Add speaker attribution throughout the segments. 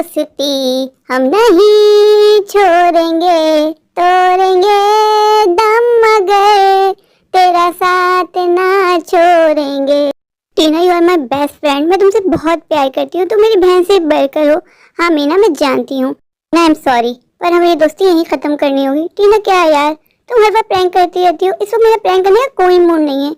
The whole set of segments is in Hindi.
Speaker 1: दोस्ती हम नहीं छोड़ेंगे, तोड़ेंगे दम मगर तेरा साथ ना छोड़ेंगे। Tina, you are my best friend. मैं तुमसे बहुत प्यार करती हूँ, तुम मेरी बहन से बढ़कर हो। हाँ मीना, मैं जानती हूँ, आई एम सॉरी, पर हमें ये दोस्ती यहीं खत्म करनी होगी। टीना क्या यार, तुम हर बार प्रैंक करती रहती हो, इस वक्त मेरा प्रैंक करने का कोई मूड नहीं है।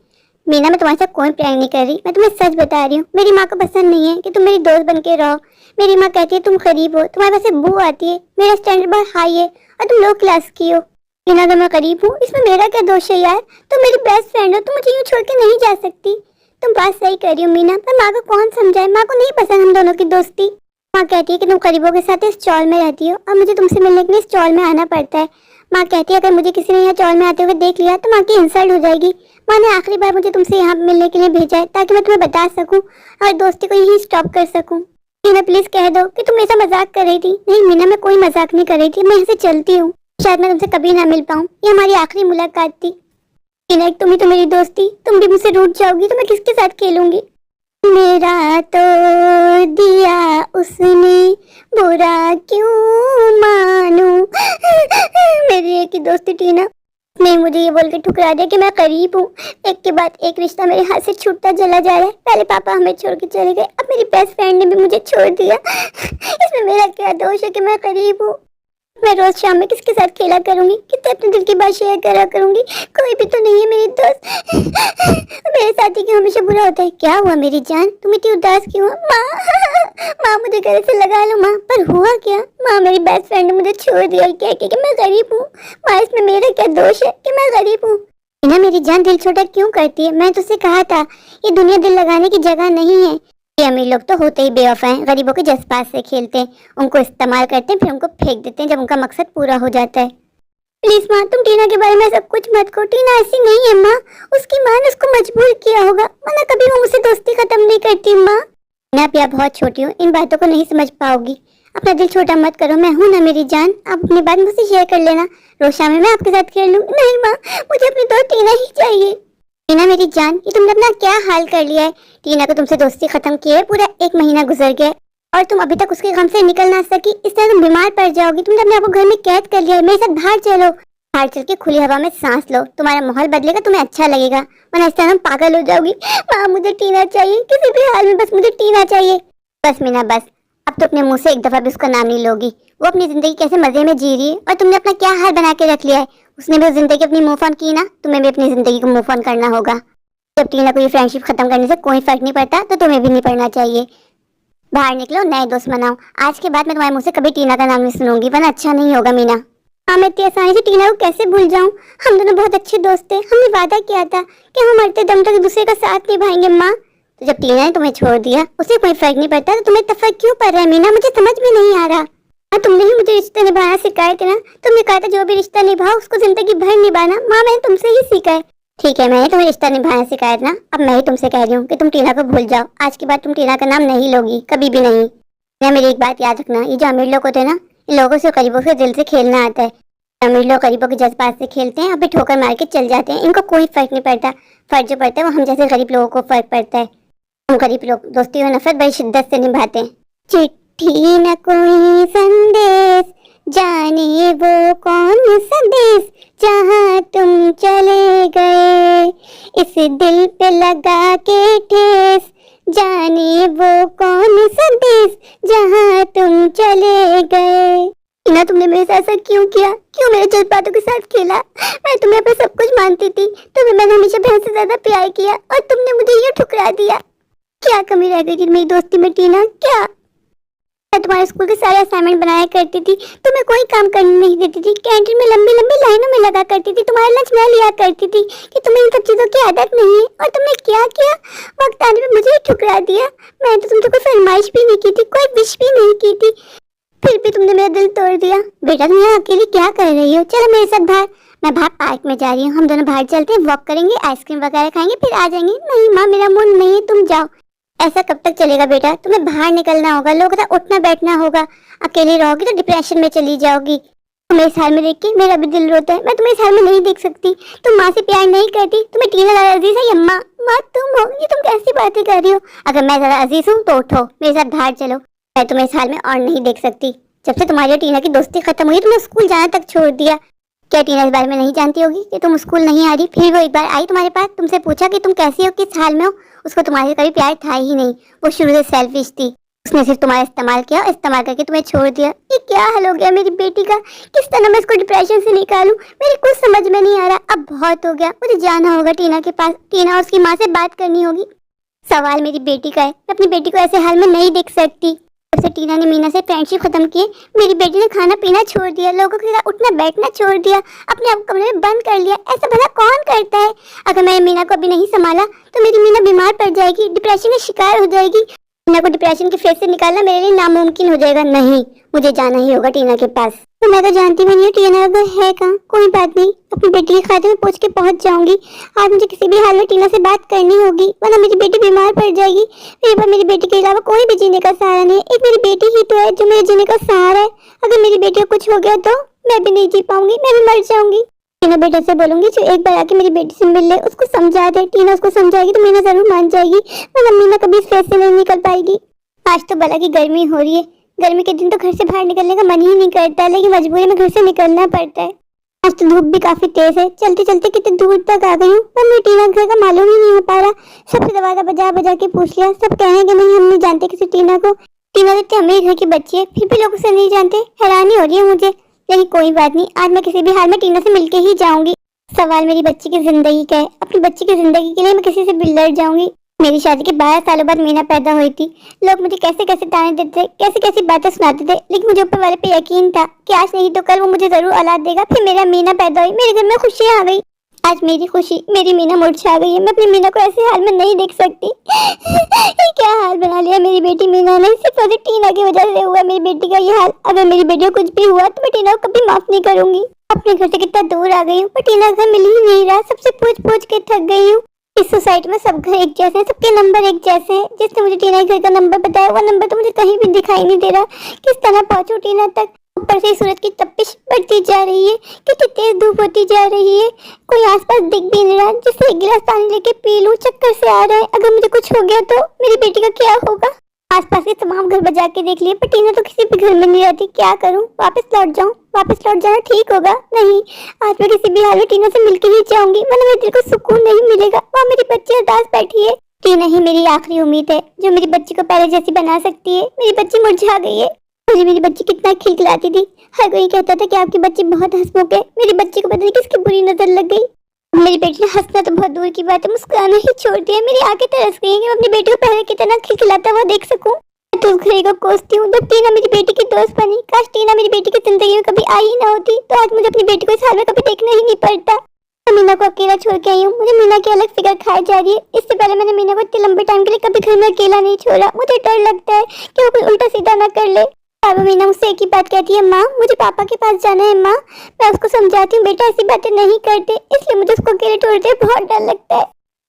Speaker 1: मीना, मैं तुम्हारे साथ कोई प्रैंक नहीं कर रही, मैं तुम्हें सच बता रही हूँ। मेरी माँ को पसंद नहीं है कि तुम मेरी दोस्त बन के रहो। मेरी माँ कहती है तुम गरीब हो, तुम्हारे पास से बू आती है, मेरा स्टैंडर्ड बहुत हाई है और तुम लो क्लास की हो। मीना, अगर मैं गरीब हूँ इसमें मेरा क्या दोष है यार? तुम मेरी बेस्ट फ्रेंड हो, तुम मुझे यूँ छोड़ के नहीं जा सकती। तुम बात सही कर रही हो मीना, पर माँ को कौन समझाए? माँ को नहीं पसंद हम दोनों की दोस्ती। माँ कहती है कि तुम गरीबों के साथ इस स्टॉल में रहती हो और मुझे तुमसे मिलने के लिए स्टॉल में आना पड़ता है। माँ कहती है अगर मुझे किसी ने यहाँ स्टॉल में आते हुए देख लिया तो माँ की इंसल्ट हो जाएगी। माँ ने आखिरी बार मुझे तुमसे यहाँ मिलने के लिए भेजा है ताकि मैं तुम्हें बता सकूं और दोस्ती को यही स्टॉप कर सकूं। मीना, प्लीज कह दो कि तुम मेरे साथ मजाक कर रही थी। नहीं मीना, मैं कोई मजाक नहीं कर रही थी, मैं यहाँ से चलती हूँ। शायद मैं तुमसे कभी ना मिल पाऊँ, ये हमारी आखिरी मुलाकात थी। मीना, एक तुम ही तो मेरी दोस्ती, तुम भी मुझसे रूठ जाओगी तो मैं किसके साथ खेलूंगी? मेरा तो दिया उसने, बुरा क्यों मानूं? मेरी एक ही दोस्ती टीना ने मुझे ये बोल के ठुकरा दिया कि मैं गरीब हूँ। एक के बाद एक रिश्ता मेरे हाथ से छूटता चला जा रहा है। पहले पापा हमें छोड़ के चले गए, अब मेरी बेस्ट फ्रेंड ने भी मुझे छोड़ दिया। इसमें मेरा क्या दोष है कि मैं गरीब हूँ? मैं रोज शाम में किसके साथ खेला करूंगी, कितने अपने दिल की बात शेयर करा करूंगी? कोई भी तो नहीं है मेरी दोस्त। मेरे साथी क्यों हमेशा बुरा होता है? क्या हुआ मेरी जान, तुम इतनी उदास क्यों हो? माँ, माँ मुझे गले से लगा लो माँ। पर हुआ क्या? माँ, मेरी बेस्ट फ्रेंड ने मुझे छोड़ दिया और कह के कि मैं गरीब हूँ। माँ, इसमें मेरा क्या दोष है कि मैं गरीब हूँ? ना मेरी जान, दिल छोटा क्यों करती है? मैं तुझसे कहा था ये दुनिया दिल लगाने की जगह नहीं है। ये अमीर लोग तो होते ही बेवफा हैं, गरीबों के जज्बात से खेलते हैं, उनको इस्तेमाल करते हैं, फिर उनको फेंक देते हैं जब उनका मकसद पूरा हो जाता है। प्लीज माँ, तुम टीना के बारे में सब कुछ मत कहो। टीना ऐसी नहीं है माँ, उसकी माँ ने उसको मजबूर किया होगा, वरना कभी वो मुझसे दोस्ती खत्म नहीं करती। माँ मैं आप बहुत छोटी हूँ, इन बातों को नहीं समझ पाओगी। अपना दिल छोटा मत करो, मैं हूँ ना मेरी जान, आप अपनी बात मुझसे शेयर कर लेना। रोज शाम में मैं आपके साथ खेल लूँ। नहीं माँ, मुझे अपनी दोस्त टीना ही चाहिए। टीना मेरी जान, ये तुमने अपना क्या हाल कर लिया है? टीना को तुमसे दोस्ती खत्म किए पूरा 1 महीना गुजर गया और तुम अभी तक उसके गम से निकल ना सकी। इस तरह तुम बीमार पड़ जाओगी। तुमने अपने आप को घर में कैद कर लिया है। मेरे साथ बाहर चलो, बाहर चल के खुली हवा में सांस लो, तुम्हारा माहौल बदलेगा, तुम्हें अच्छा लगेगा, वरना इस तरह पागल हो जाओगी। माँ, मुझे टीना चाहिए, किसी भी हाल में बस मुझे टीना चाहिए। बस मीना बस, अब तो अपने मुंह से एक दफा भी उसका नाम नहीं लोगी। वो अपनी जिंदगी कैसे मजे में जी रही है और तुमने अपना क्या हाल बना के रख लिया है। उसने भी जिंदगी अपनी मूव ऑन की ना, तुम्हें भी अपनी जिंदगी को मूव ऑन करना होगा। जब टीना को ये फ्रेंडशिप खत्म करने से कोई फर्क नहीं पड़ता तो तुम्हें भी नहीं पड़ना चाहिए। बाहर निकलो, नए दोस्त बनाओ। आज के बाद मैं तुम्हारे मुंह से कभी टीना का नाम नहीं सुनूंगी, वरना अच्छा नहीं होगा। मीना, हाँ, मैं इतनी आसानी से टीना को कैसे भूल जाऊं? हम दोनों बहुत अच्छे दोस्त थे, हमने वादा किया था कि हम मरते दम तक एक दूसरे का साथ निभाएंगे। माँ, तो जब टीना ने तुम्हें छोड़ दिया, उसे कोई फर्क नहीं पड़ता तो तुम्हें तफर्क क्यों पड़ रहा है? मीना, मुझे समझ में नहीं आ रहा। तुमने ही मुझे रिश्ते निभाना सिखाए थे ना, तुमने कहा था जो भी रिश्ता निभाओ उसको जिंदगी भर निभाना। माँ, मैंने तुमसे ही सीखा है। ठीक है, मैंने तुम्हें रिश्ता निभाना सिखाया था ना, अब मैं ही तुमसे कह रही हूँ कि तुम टीना को भूल जाओ। आज के बाद तुम टीना का नाम नहीं लोगी, कभी भी नहीं। ना, मेरी एक बात याद रखना, ये जो अमीर लोग होते हैं ना, इन लोगों से गरीबों से दिल से खेलना आता है। अमीर लोग गरीबों के जज्बात से खेलते हैं, अभी ठोकर मार के चल जाते हैं, इनको कोई फर्क नहीं पड़ता। फर्क जो पड़ता है वो हम जैसे गरीब लोगों को फर्क पड़ता है। हम गरीब लोग दोस्ती और नफरत बड़ी शिद्दत से निभाते हैं। चिट्ठी न कोई संदेश, जाने वो कौन सा देश, जहाँ तुम चले गए, इस दिल पे लगा के ठेस, जाने वो कौन सा देश, जहाँ तुम चले गए। ना, तुमने मेरे साथ ऐसा क्यों किया? क्यों मेरे जज्बातों के साथ खेला? मैं तुम्हें अपना सब कुछ मानती थी, तुम्हें मैंने हमेशा बहन से ज्यादा प्यार किया और तुमने मुझे यूँ ठुकरा दिया। क्या कमी रह गई थी मेरी दोस्ती में टीना? क्या मैं तुम्हारे स्कूल के सारे असाइनमेंट बनाया करती थी, तुम्हें कोई काम करने नहीं देती थी, कैंटीन में लंबी लंबी लाइनों में लगा करती थी, तुम्हारा लंच मैं लिया करती थी कि तुम्हें इन सब चीजों की आदत नहीं है। और तुमने क्या किया? वक्त आने पे मुझे ही ठुकरा दिया। मैंने तो तुमसे कोई फरमाइश भी नहीं की थी, कोई विश भी नहीं की थी, फिर भी तुमने मेरा दिल तोड़ दिया। बेटा, तुम यहाँ अकेली क्या कर रही हो? चलो मेरे साथ बाहर, मैं बाहर पार्क में जा रही हूँ, हम दोनों बाहर चलते हैं, वॉक करेंगे, आइसक्रीम वगैरह खाएंगे, फिर आ जाएंगे। नहीं माँ, मेरा मूड नहीं है, तुम जाओ। ऐसा कब तक चलेगा बेटा? तुम्हें बाहर निकलना होगा, लोगों का उठना बैठना होगा। अकेली रहोगी तो डिप्रेशन में चली जाओगी। तुम्हें इस हाल में देख के मेरा भी दिल रोता है। मैं तुम्हें इस हाल में नहीं देख सकती। तुम माँ से प्यार नहीं करती, तुम्हें टीना ज्यादा अजीज है या माँ? माँ तुम हो, ये तुम कैसी बातें कर रही हो? अगर मैं ज्यादा अजीज हूँ तो उठो, मेरे साथ बाहर चलो। मैं तुम्हें इस हाल में और नहीं देख सकती। जब से तुम्हारी और टीना की दोस्ती खत्म हुई तुमने स्कूल जाना तक छोड़ दिया। क्या टीना इस बारे में नहीं जानती होगी कि तुम स्कूल नहीं आ रही? फिर वो एक बार आई तुम्हारे पास, तुमसे पूछा कि तुम कैसी हो, किस हाल में हो। उसको तुम्हारे से कभी प्यार था ही नहीं, वो शुरू से सेल्फिश थी। उसने सिर्फ तुम्हारा इस्तेमाल किया, इस्तेमाल करके तुम्हें छोड़ दिया। ये क्या हाल हो गया मेरी बेटी का? किस तरह मैं इसको डिप्रेशन से निकालूं? मेरे कुछ समझ में नहीं आ रहा। अब बहुत हो गया, मुझे जाना होगा टीना के पास। टीना और उसकी माँ से बात करनी होगी। सवाल मेरी बेटी का है, मैं अपनी बेटी को ऐसे हाल में नहीं देख सकती। जब से टीना ने मीना से फ्रेंडशिप खत्म की, मेरी बेटी ने खाना पीना छोड़ दिया, लोगों के साथ उठना बैठना छोड़ दिया, अपने आप कमरे में बंद कर लिया। ऐसा भला कौन करता है? अगर मैंने मीना को अभी नहीं संभाला तो मेरी मीना बीमार पड़ जाएगी, डिप्रेशन का शिकार हो जाएगी। टीना को डिप्रेशन के फेस से निकालना मेरे लिए नामुमकिन हो जाएगा। नहीं, मुझे जाना ही होगा टीना के पास। तो मैं तो जानती भी नहीं हूँ टीना अगर है कहाँ। कोई बात नहीं, अपनी बेटी के खाते में पूछ के पहुंच जाऊंगी। आज मुझे किसी भी हाल में टीना से बात करनी होगी, वरना मेरी बेटी बीमार पड़ जाएगी। मेरे पास मेरी बेटी के अलावा कोई भी जीने का सहारा नहीं है। एक मेरी बेटी ही तो है जो मेरे जीने का सहारा है। अगर मेरी बेटी को कुछ हो गया तो मैं भी नहीं जी पाऊंगी, मैं भी मर जाऊंगी। टीना बेटे से बोलूंगी जो एक बार आके मेरी बेटी से मिल ले, उसको समझा दे। टीना उसको समझाएगी तो मीना जरूर मान जाएगी, वरना मीना कभी इस फेस से नहीं निकल पाएगी। आज तो भला की गर्मी हो रही है, गर्मी के दिन तो घर से बाहर निकलने का मन ही नहीं करता, लेकिन मजबूरी में घर से निकलना पड़ता है। आज तो धूप भी काफी तेज है, चलते चलते कितने दूर तक आ गई हूँ पर मेरी टीना घर का मालूम ही नहीं हो पा रहा। सबसे दरवाजा बजा बजा के पूछ लिया, सब कहेंगे नहीं हम नहीं जानते किसी टीना को। टीना देखते हमें घर की बच्ची है, फिर भी लोग उसे नहीं जानते। हैरानी हो रही है मुझे, लेकिन कोई बात नहीं, आज मैं किसी भी हाल में टीना से मिलके ही जाऊंगी। सवाल मेरी बच्ची की जिंदगी का है, अपनी बच्ची की जिंदगी के लिए मैं किसी से भी लड़ जाऊंगी। मेरी शादी के 12 सालों बाद मीना पैदा हुई थी। लोग मुझे कैसे कैसे ताने देते थे, कैसे कैसी बातें सुनाते थे, लेकिन मुझे ऊपर वाले पे यकीन था कि आज नहीं तो कल वो मुझे जरूर औलाद देगा। फिर मेरा मीना पैदा हुई, मेरे घर में खुशियां आ गई। आज मेरी खुशी, मेरी मीना मुरझा गई है। मैं अपनी मीना को ऐसे हाल में नहीं देख सकती। ये क्या हाल बना लिया मेरी बेटी मीना ने, सिर्फ और टीना की वजह से हुआ मेरी बेटी का ये हाल। अगर मेरी बेटी को कुछ भी हुआ तो मैं टीना को कभी माफ नहीं करूंगी। अपने घर से कितना दूर आ गई हूँ पर टीना घर मिल ही नहीं रहा, सबसे पूछ पूछ के थक गई हूँ। इस सोसाइटी में सब घर एक जैसे हैं, सबके नंबर एक जैसे हैं। जिसने मुझे टीना के घर का नंबर बताया वो नंबर तो मुझे कहीं भी दिखाई नहीं दे रहा। किस तरह पहुंचूं टीना तक? ऊपर से सूरज की तपिश बढ़ती जा रही है, कितनी तेज धूप होती जा रही है, कोई आसपास दिख भी नहीं रहा जिससे एक गिलास पानी लेके पी लूं। चक्कर से आ रहा है, अगर मुझे कुछ हो गया तो मेरी बेटी का क्या होगा? आसपास के तमाम घर बजा के देख लिए पर टीना तो किसी भी घर में नहीं रहती। क्या करूं? वापस लौट जाऊं? वापस लौट जाना ठीक होगा? नहीं, आज मैं किसी भी हाल में टीना से मिलकर ही जाऊंगी, वरना मेरे दिल को सुकून नहीं मिलेगा। वहाँ मेरी बच्ची उदास बैठी है। टीना ही मेरी आखिरी उम्मीद है जो मेरी बच्ची को पहले जैसी बना सकती है। मेरी बच्ची मुरझा गई है। मुझे मेरी बच्ची कितना खिलखिलाती थी, हर कोई कहता था कि आपकी बच्ची बहुत हंसमुख है। मेरी बच्ची को पता नहीं किसकी बुरी नजर लग गई। मेरी बेटी ने हंसना तो बहुत दूर की बात है, मुस्कुराना ही छोड़ दिया। मेरी आंखें तरस गई कि मैं अपनी बेटी को पहले कितना खिलखिलाता हुआ देख सकूं। मैं तो उस घड़ी को कोसती हूँ जब टीना मेरी बेटी की दोस्त बनी। काश टीना मेरी बेटी की जिंदगी में कभी आई ही ना होती तो आज मुझे अपनी बेटी को इस हाल में कभी देखना ही नहीं पड़ता। मैं मीना को अकेला छोड़ के आई हूँ, मुझे मीना की अलग फिक्र खाई जा रही है। इससे पहले मैंने मीना को इतने लंबे टाइम के लिए कभी घर में अकेला नहीं छोड़ा। मुझे डर लगता है कि वो कुछ उल्टा सीधा ना कर ले। पापा मीना मुझसे एक ही बात कहती है, माँ मुझे पापा के पास जाना है। माँ मैं उसको समझाती हूँ बेटा ऐसी बातें नहीं करते, इसलिए मुझे उसको अकेले छोड़ते बहुत डर लगता है।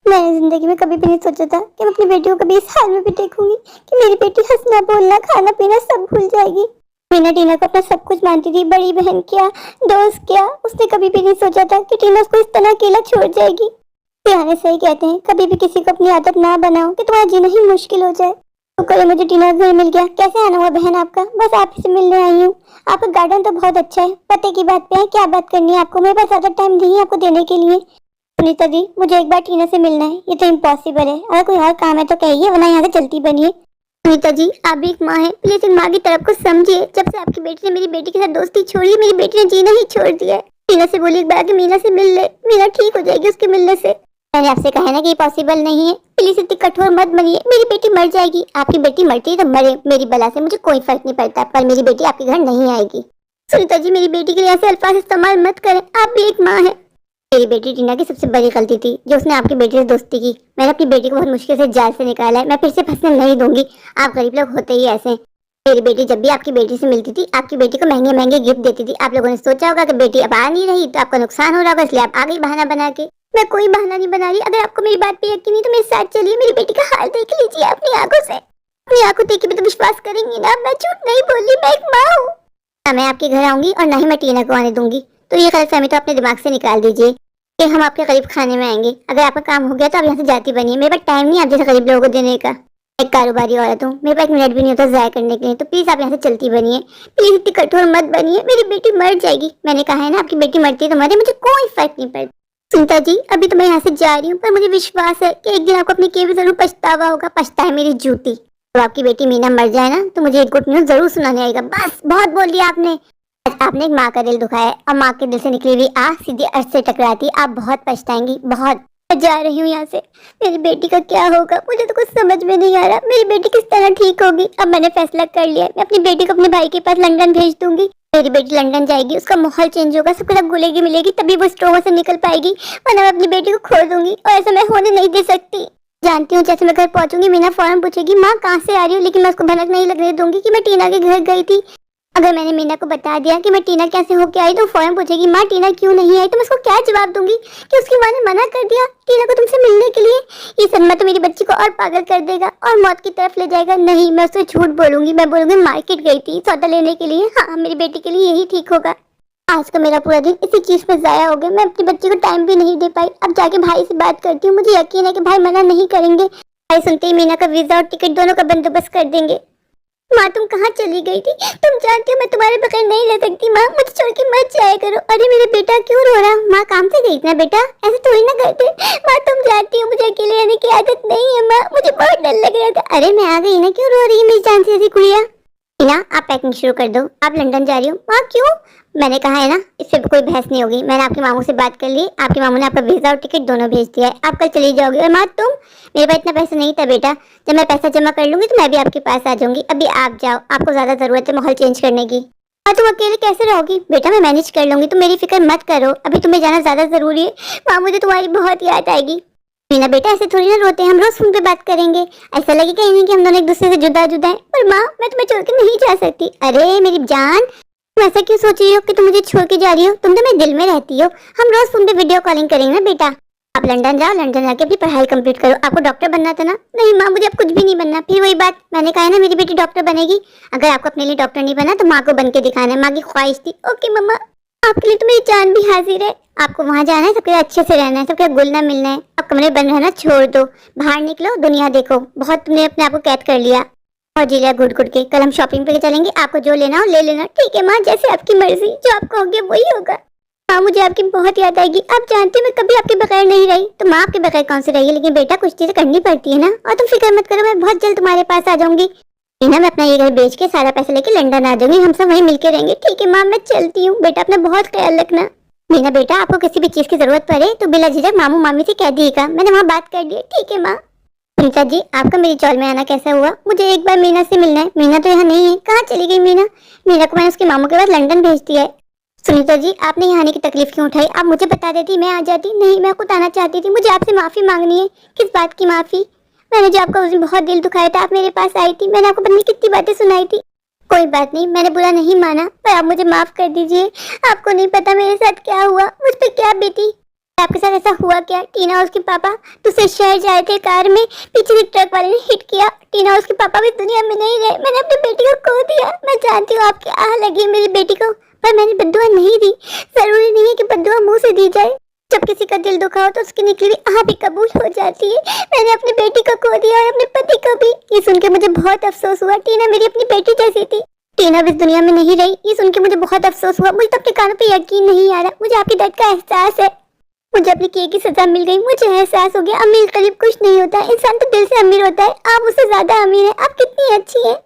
Speaker 1: मैंने जिंदगी में कभी भी नहीं सोचा था कि मैं अपनी बेटी को कभी इस हाल में भी देखूंगी कि मेरी बेटी हंसना बोलना खाना पीना सब भूल जाएगी। मीना टीना को अपना सब कुछ मानती थी, बड़ी बहन क्या दोस्त क्या। उसने कभी भी नहीं सोचा था कि टीना उसको इस तरह अकेला छोड़ जाएगी। सियाने सही कहते हैं, कभी भी किसी को अपनी आदत ना बनाओ कि तुम्हारा जीना ही मुश्किल हो जाए। तो करे मुझे टीना घर मिल गया। कैसे आना हुआ बहन आपका? बस आप ही से मिलने आई हूँ। आपका गार्डन तो बहुत अच्छा है। पते की बात पे है, क्या बात करनी है आपको? मेरे पास ज्यादा टाइम नहीं है आपको देने के लिए। सुनीता दी मुझे एक बार टीना से मिलना है। ये तो इम्पॉसिबल है, अगर कोई और काम है तो कहिए, वरना यहाँ से चलती बनिए। सुनीता जी आप भी एक माँ है, प्लीज इन माँ की तरफ को समझिए। जब से आपकी बेटी ने मेरी बेटी के साथ दोस्ती छोड़ी, मेरी बेटी ने जीना ही छोड़ दिया है। टीना से बोलिए एक बार कि मीना से मिल ले, मीना ठीक हो जाएगी उसके मिलने से। मैंने आपसे कहा ना कि ये पॉसिबल नहीं है, प्लीज इतनी कठोर मत बनिए। मेरी बेटी मर जाएगी, आपकी बेटी मरती है तो मरे, मेरी बला से मुझे कोई फर्क नहीं पड़ता, पर मेरी बेटी आपके घर नहीं आएगी। सुनीता जी मेरी बेटी के लिए ऐसे अल्फाज इस्तेमाल मत करें, आप भी एक माँ है। मेरी बेटी टीना की सबसे बड़ी गलती थी जो उसने आपकी बेटी से दोस्ती की। मैंने अपनी बेटी को बहुत मुश्किल से जाल से निकाला है, मैं फिर से फंसने नहीं दूंगी। आप गरीब लोग होते ही ऐसे। मेरी बेटी जब भी आपकी बेटी से मिलती थी, आपकी बेटी को महंगे महंगे गिफ्ट देती थी। आप लोगों ने सोचा होगा कि बेटी अब आ नहीं रही तो आपका नुकसान हो रहा होगा, इसलिए आप आ गई बहाना बना के। मैं कोई बहाना नहीं बना रही। अगर आपको मेरी बात पे यकीन नहीं तो मेरे साथ चलिए, मेरी बेटी का हाल देख लीजिए अपनी आंखों से। अपनी आंखों देख के भी तो विश्वास करेंगी ना, मैं झूठ नहीं बोल रही, मैं एक माँ हूँ। ना मैं आपके घर आऊंगी और ना ही मैं टीना को आने दूंगी। तो ये गलतफहमी तो अपने दिमाग से निकाल दीजिए कि हम आपके करीब खाने में आएंगे। अगर आपका काम हो गया तो आप यहाँ से जाती बनिए, मेरे पास टाइम नहीं आप जैसे गरीब लोगों को देने का। एक कारोबारी औरत हूँ, मेरे पास 1 मिनट भी नहीं होता ज़ाया करने के लिए, तो प्लीज़ आप यहाँ से चलती बनिए। प्लीज़ इतनी कठोर मत बनिए, मेरी बेटी मर जाएगी। मैंने कहा है ना, आपकी बेटी मरती है तो मरे, मुझे कोई फर्क नहीं पड़ता। सुनीता जी, अभी तो मैं यहाँ से जा रही हूँ, पर मुझे विश्वास है कि एक दिन आपको अपने किए हुए जरूर पछतावा होगा। पछताए मेरी जूती। तो आपकी बेटी मीना मर जाए ना, तो मुझे एक गुड न्यूज़ जरूर सुनाने आएगा। बस बहुत बोल दिया आपने। आज आपने एक माँ का दिल दुखाया है, और माँ के दिल से निकली हुई आग सीधी अर्श से टकराती। आप बहुत पछताएंगी, बहुत। मैं जा रही हूँ यहाँ से। मेरी बेटी का क्या होगा, मुझे तो कुछ समझ में नहीं आ रहा। मेरी बेटी किस तरह ठीक होगी। अब मैंने फैसला कर लिया है, मैं अपनी बेटी को अपने भाई के पास लंदन भेज दूंगी। मेरी बेटी लंदन जाएगी, उसका माहौल चेंज होगा, सब कुछ घुलेगी मिलेगी, तभी वो स्ट्रोमा से निकल पाएगी, वरना मैं अपनी बेटी को खो दूंगी, और ऐसा मैं होने नहीं दे सकती। जानती हूँ, जैसे मैं घर पहुंचूंगी, मीना फौरन पूछेगी माँ कहाँ से आ रही हो, लेकिन मैं उसको भनक नहीं लगने दूंगी कि मैं टीना के घर गई थी। अगर मैंने मीना को बता दिया कि मैं टीना कैसे होके आई, तो फौरन पूछेगी माँ टीना क्यों नहीं आई, तो मैं उसको क्या जवाब दूंगी कि उसकी माँ ने मना कर दिया टीना को तुमसे मिलने के लिए। ये सदमा तो मेरी बच्ची को और पागल कर देगा और मौत की तरफ ले जाएगा। नहीं, मैं उससे झूठ बोलूंगी। मैं बोलूंगी मार्केट गई थी सौदा लेने के लिए। हाँ, मेरी बेटी के लिए यही ठीक होगा। आज का मेरा पूरा दिन इसी चीज में जाया हो गया। मैं अपनी बच्ची को टाइम भी नहीं दे पाई। अब जाके भाई से बात करती हूँ, मुझे यकीन है कि भाई मना नहीं करेंगे। भाई सुनते ही मीना का वीजा और टिकट दोनों का बंदोबस्त कर देंगे। माँ तुम कहाँ चली गई थी? तुम जानती हो मैं तुम्हारे बगैर नहीं रह सकती। माँ मुझे छोड़ के मत जाया करो। अरे मेरा बेटा क्यों रो रहा? माँ काम से गई ना बेटा, ऐसे थोड़ी ना करते। माँ तुम जानती हो मुझे अकेले रहने की आदत नहीं है। माँ मुझे बहुत डर लग रहा था। अरे मैं आ गई ना, क्यों रो रही है मेरी जान से ऐसी गुड़िया? टीना आप पैकिंग शुरू कर दो, आप लंदन जा रही हो। माँ क्यों? मैंने कहा है ना, इससे कोई बहस नहीं होगी। मैंने आपके मामू से बात कर ली, आपके मामू ने आपका वीजा और टिकट दोनों भेज दिया है। आप कल चली जाओगी। और माँ तुम? मेरे पास इतना पैसा नहीं था बेटा, जब मैं पैसा जमा कर लूंगी तो मैं भी आपके पास आ जाऊंगी। अभी आप जाओ, आपको ज्यादा जरूरत है माहौल चेंज करने की। माँ तुम अकेले कैसे रहोगी? बेटा मैं मैनेज कर लूंगी, तुम मेरी फिक्र मत करो। अभी तुम्हें जाना ज्यादा जरूरी है। माँ मुझे तुम्हारी बहुत याद आएगी। मीना बेटा ऐसे थोड़ी ना रोते हैं, हम रोज फोन पे बात करेंगे। ऐसा लगेगा ही नहीं कि हम दोनों एक दूसरे से जुदा जुदा हैं। पर माँ मैं तुम्हें छोड़ के नहीं जा सकती। अरे मेरी जान, तुम ऐसा क्यों सोच रही हो कि तुम मुझे छोड़ के जा रही हो? तुम तो मेरे दिल में रहती हो। हम रोज फोन पे वीडियो कॉलिंग करेंगे ना बेटा। आप लंदन जाओ, लंदन जाके अपनी पढ़ाई कंप्लीट करो। आपको डॉक्टर बनना था ना? नहीं माँ मुझे अब कुछ भी नहीं बनना। फिर वही बात, मैंने कहा है ना मेरी बेटी डॉक्टर बनेगी। अगर आपको अपने लिए डॉक्टर नहीं बना तो माँ को बन के दिखाना है। माँ की ख्वाहिश थी। ओके मम्मा, आपके लिए तो मेरी जान भी हाजिर है। आपको वहाँ जाना है, सबके अच्छे से रहना है, सबके घुलना मिलना है। अब कमरे बंद रहना छोड़ दो, बाहर निकलो, दुनिया देखो। बहुत तुमने अपने आप को कैद कर लिया और जी लिया घुट घुट के। कल हम शॉपिंग पे चलेंगे, आपको जो लेना हो ले लेना। ठीक है माँ, जैसे आपकी मर्जी, जो आप कहोगे वही होगा। माँ मुझे आपकी बहुत याद आएगी। आप जानते हो मैं कभी आपके बगैर नहीं रही, तो माँ आपके बगैर कौन सी रहेगी? लेकिन बेटा कुछ चीजें करनी पड़ती है ना। और तुम फिक्र मत करो, मैं बहुत जल्द तुम्हारे पास आ जाऊंगी। मैं अपना ये घर बेच के सारा पैसा लेके लंदन आ जाऊंगी, हम सब वहीं मिलके रहेंगे। ठीक है माँ, मैं चलती हूँ। बेटा अपना बहुत ख्याल रखना। मीना बेटा आपको किसी भी चीज की जरूरत पड़े तो बिला झिझक मामू मामी से कह दिएगा, मैंने वहाँ बात कर ली। ठीक है माँ। सुनीता जी आपका मेरी चौल में आना कैसा हुआ? मुझे एक बार मीना से मिलना है। मीना तो यहाँ नहीं है, कहाँ चली गई मीना? मीना को मैंने उसके मामू के पास लंदन भेज दिया है। सुनीता जी आपने यहाँ आने की तकलीफ क्यों उठाई? आप मुझे बता देती, मैं आ जाती। नहीं मैं खुद आना चाहती थी। मुझे आपसे माफी मांगनी है। किस बात की माफी? मैंने जो आपका उस दिन बहुत दिल दुखाया था, आप मेरे पास आई थी, मैंने आपको पता नहीं कितनी बातें सुनाई थी। कोई बात नहीं, मैंने बुरा नहीं माना, पर आप मुझे माफ कर दीजिए। आपको नहीं पता मेरे साथ क्या हुआ, मुझ पे क्या बीती। आपके साथ ऐसा हुआ क्या? टीना और उसके पापा दूसरे शहर जा रहे थे, कार में पीछे से ट्रक वाले ने हिट किया। टीना और उसके पापा भी दुनिया में नहीं रहे। मैंने अपनी बेटी को खो दिया। मैं जानती हूँ आपकी आह लगी मेरी बेटी को, पर मैंने बद्दुआ नहीं दी। जरूरी नहीं है कि बद्दुआ मुंह से दी जाए। जब किसी का दिल दुखा हो तो उसकी निकली हुई आह भी कबूल हो जाती है। मैंने अपनी बेटी को खो दिया और अपने पति को भी। ये सुन के मुझे बहुत अफसोस हुआ। टीना मेरी अपनी बेटी जैसी थी। टीना इस दुनिया में नहीं रही, ये सुन के मुझे बहुत अफसोस हुआ। मुझे तो अपने कानों पे यकीन नहीं आ रहा। मुझे आपके दर्द का एहसास है। मुझे अपनी किए की सजा मिल गई। मुझे एहसास हो गया अमीर गरीब कुछ नहीं होता है, इंसान तो दिल से अमीर होता है। आप उससे ज्यादा अमीर है। आप कितनी अच्छी है।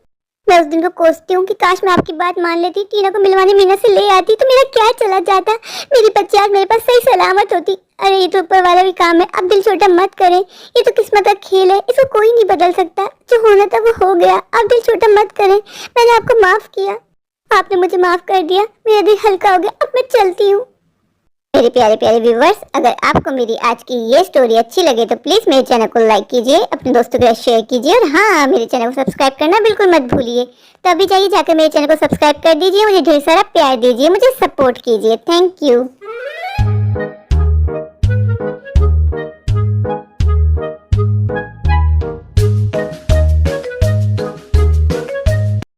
Speaker 1: मैं उस दिन को कोसती हूँ कि काश मैं आपकी बात मान लेती, टीना को मिलवाने मीना से ले आती, तो मेरा क्या चला जाता। मेरी बच्ची आज मेरे पास सही सलामत होती। अरे ये तो ऊपर वाला भी काम है। अब दिल छोटा मत करें, ये तो किस्मत का खेल है, इसको कोई नहीं बदल सकता। जो होना था वो हो गया, अब दिल छोटा मत करें। मैंने आपको माफ किया, आपने मुझे माफ कर दिया, मेरा दिल हल्का हो गया। अब मैं चलती हूँ। मेरे प्यारे प्यारे व्यूवर्स, अगर आपको मेरी आज की ये स्टोरी अच्छी लगे तो प्लीज मेरे चैनल को लाइक कीजिए, अपने दोस्तों के साथ शेयर कीजिए, और हाँ मेरे चैनल को सब्सक्राइब करना बिल्कुल मत भूलिए। तो अभी जाइए जाकर मेरे चैनल को सब्सक्राइब कर दीजिए, मुझे ढेर सारा प्यार दीजिए, मुझे सपोर्ट कीजिए। Thank you.